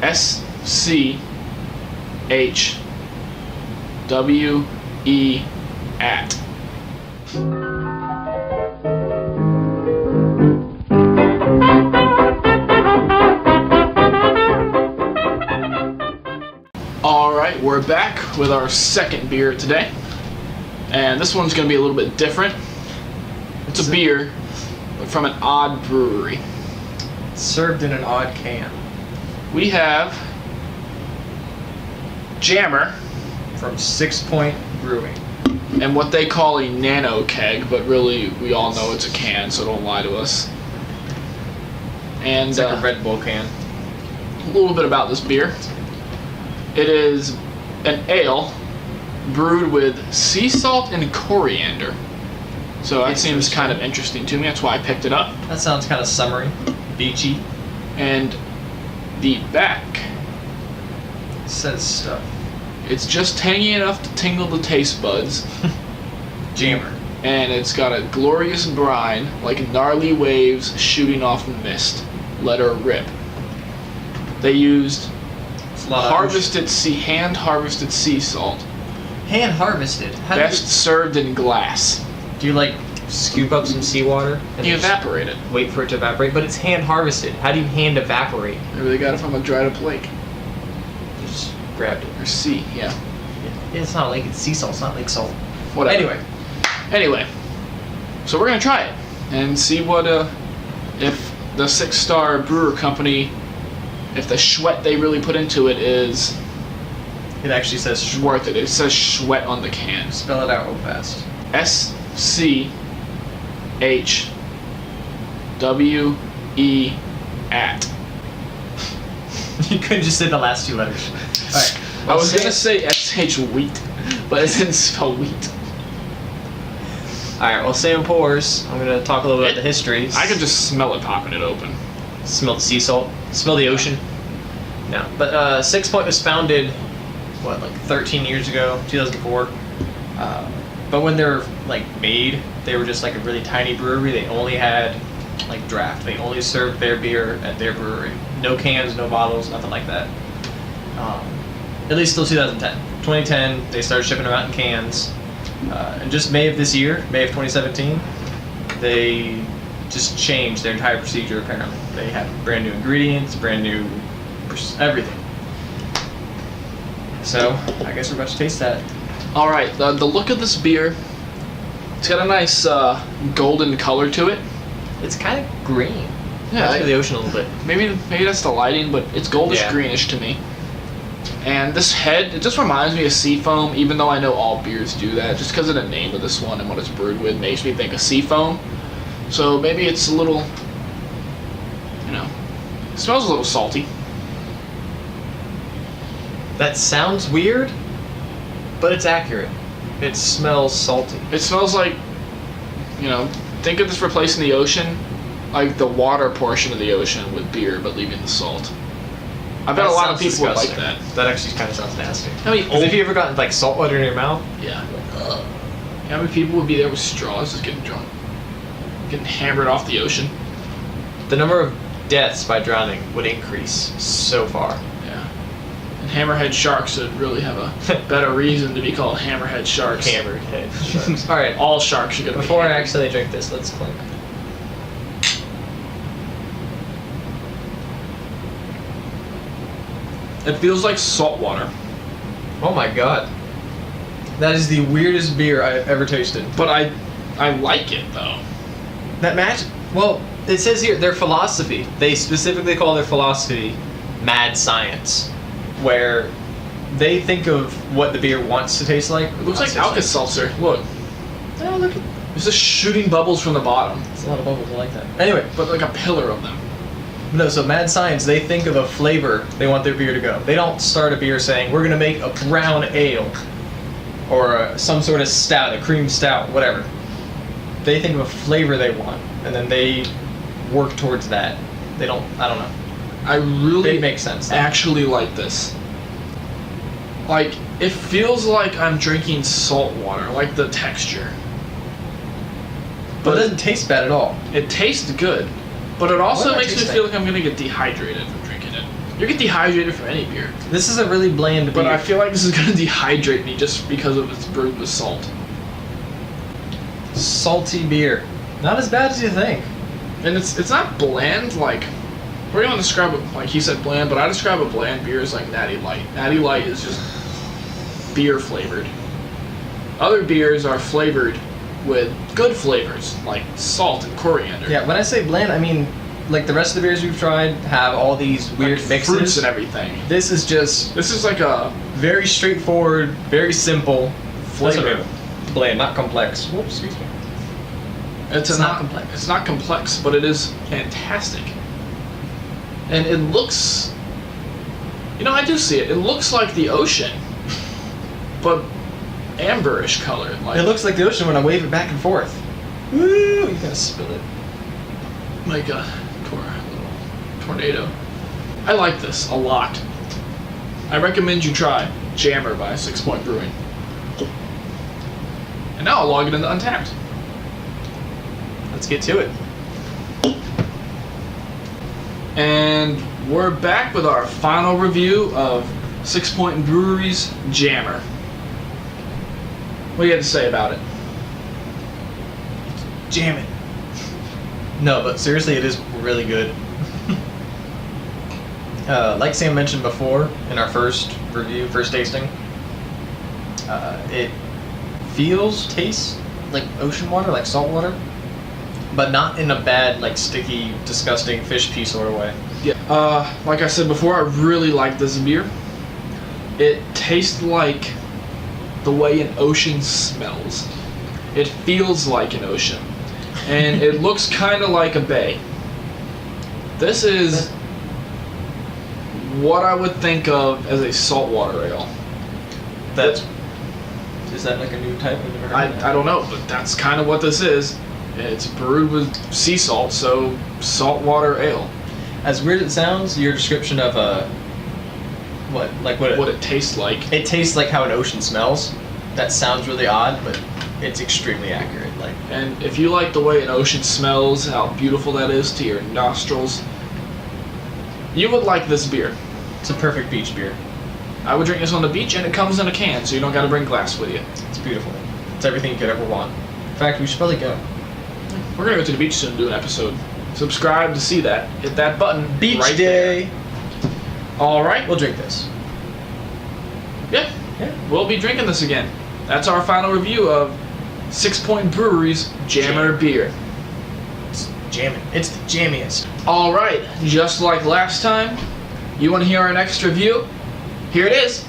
SCHWE@. Alright, we're back with our second beer today. And this one's going to be a little bit different. It's a beer from an odd brewery. Served in an odd can. We have Jammer From Sixpoint Brewing. and what they call a nano keg, but really we all know it's a can, so don't lie to us. And It's like a Red Bull can. a little bit about this beer. It is an ale brewed with sea salt and coriander. So that seems kind of interesting to me. That's why I picked it up. That sounds kind of summery, beachy. And the back, It says stuff. it's just tangy enough to tingle the taste buds. Jammer. And it's got a glorious brine, like gnarly waves shooting off mist. Let her rip. They used It's a lot of hand harvested sea salt, hand harvested. How do best served in glass. you like scoop up some seawater and You just evaporate it. wait for it to evaporate? But it's hand harvested. How do you hand evaporate? Maybe they got it from a dried up lake You just grabbed it. or sea. Yeah. It's not like it's sea salt. It's not lake salt. Whatever. Anyway, so we're gonna try it and see what if the 6-star brewer company, if the sweat they really put into it is It actually says worth it. It says sweat on the can. Spell it out real fast. SCHWE@. You couldn't just say the last 2 letters. Alright. I was gonna say SH wheat, but it didn't spell wheat. Alright, well, Sam pours. I'm gonna talk a little bit about the history. I could just smell it popping it open. Smell the sea salt. Smell the ocean. No. But Sixpoint was founded, what, like 13 years ago? 2004. But when they're like made, they were just like a really tiny brewery. They only had like draft. They only served their beer at their brewery. No cans, no bottles, nothing like that. At least till 2010. 2010, they started shipping them out in cans. And just May of this year, May of 2017, they just changed their entire procedure apparently. They have brand new ingredients, brand new everything. So, I guess we're about to taste that. Alright, the look of this beer, it's got a nice golden color to it. It's kind of green. Yeah, It's the ocean a little bit. maybe that's the lighting, but it's goldish Yeah. greenish to me. And this head, it just reminds me of Seafoam, even though I know all beers do that. Just because of the name of this one and what it's brewed with makes me think of Seafoam. So maybe it's a little, it smells a little salty. That sounds weird, but it's accurate. It smells salty. It smells like, think of this replacing the ocean, like the water portion of the ocean with beer, but leaving the salt. I bet That a lot of sounds people would like disgusting. that. That actually kind of sounds nasty. How many Have you ever gotten like salt water in your mouth? Yeah. How many people would be there with straws just getting drunk? Getting hammered off the ocean? The number of deaths by drowning would increase so far. Yeah. And hammerhead sharks would really have a better reason to be called hammerhead sharks. Hammerhead sharks. All right. All sharks are gonna Before be I hammered. actually drink this, let's clink. It feels like salt water. Oh my god. That is the weirdest beer I've ever tasted. But I like it though. That match? Well, it says here their philosophy. They specifically call their philosophy mad science, where they think of what the beer wants to taste like. It looks like Alka-Seltzer. Look. Oh, look. There's just shooting bubbles from the bottom. It's a lot of bubbles. I like that. Anyway, But like a pillar of them. no. So mad science. They think of a flavor they want their beer to go. They don't start a beer saying we're gonna make a brown ale, or some sort of stout, a cream stout, whatever. They think of a flavor they want, and then they work towards that. They don't. I don't know. I really It makes sense. actually like this. Like, it feels like I'm drinking salt water, like the texture. But it doesn't taste bad at all. It tastes good, but it also What makes me tastes feel like I'm gonna get dehydrated from drinking it. You get dehydrated from any beer. This is a really bland beer. But I feel like this is going to dehydrate me just because of it's brewed with salt. Salty beer. Not as bad as you think. And it's not bland, like, we're going to describe it, like he said bland, but I describe a bland beer as like Natty Light. Natty Light is just beer flavored. Other beers are flavored with good flavors, like salt and coriander. Yeah, when I say bland, I mean, like the rest of the beers we've tried have all these weird like mixes. Fruits and everything. This is just This is like a very straightforward, very simple flavor. Bland, not complex. Whoops, excuse me. It's not complex. It's not complex, but it is fantastic. And it looks, I do see it. It looks like the ocean, but amberish colored. Like It looks like the ocean when I wave it back and forth. Woo! You gotta spill it. like a little tornado. I like this a lot. I recommend you try Jammer by Sixpoint Brewing. And now I'll log it into Untappd. Let's get to it. And we're back with our final review of Sixpoint Brewery's Jammer. What do you have to say about it? Jam it. No, but seriously, it is really good. Like Sam mentioned before in our first review, first tasting, it tastes like ocean water, like salt water, but not in a bad, like sticky, disgusting fish pea sort of way. Yeah. Like I said before, I really like this beer. It tastes like the way an ocean smells. It feels like an ocean. And it looks kind of like a bay. This is what I would think of as a saltwater ale. Is that like a new type? I've never heard of that. I don't know, but that's kind of what this is. It's brewed with sea salt, so saltwater ale. As weird as it sounds, your description of what it tastes like. it tastes like how an ocean smells. That sounds really odd, but it's extremely accurate. And if you like the way an ocean smells, how beautiful that is to your nostrils, you would like this beer. It's a perfect beach beer. I would drink this on the beach, and it comes in a can, so you don't got to bring glass with you. It's beautiful. It's everything you could ever want. In fact, we should probably go. We're gonna go to the beach soon and do an episode. Subscribe to see that. Hit that button. Beach right day. there. All right. We'll drink this. Yeah. Yeah. We'll be drinking this again. That's our final review of Sixpoint Brewery's Jammer beer. It's jamming. It's the jammiest. All right. Just like last time, you want to hear our next review? Here it is.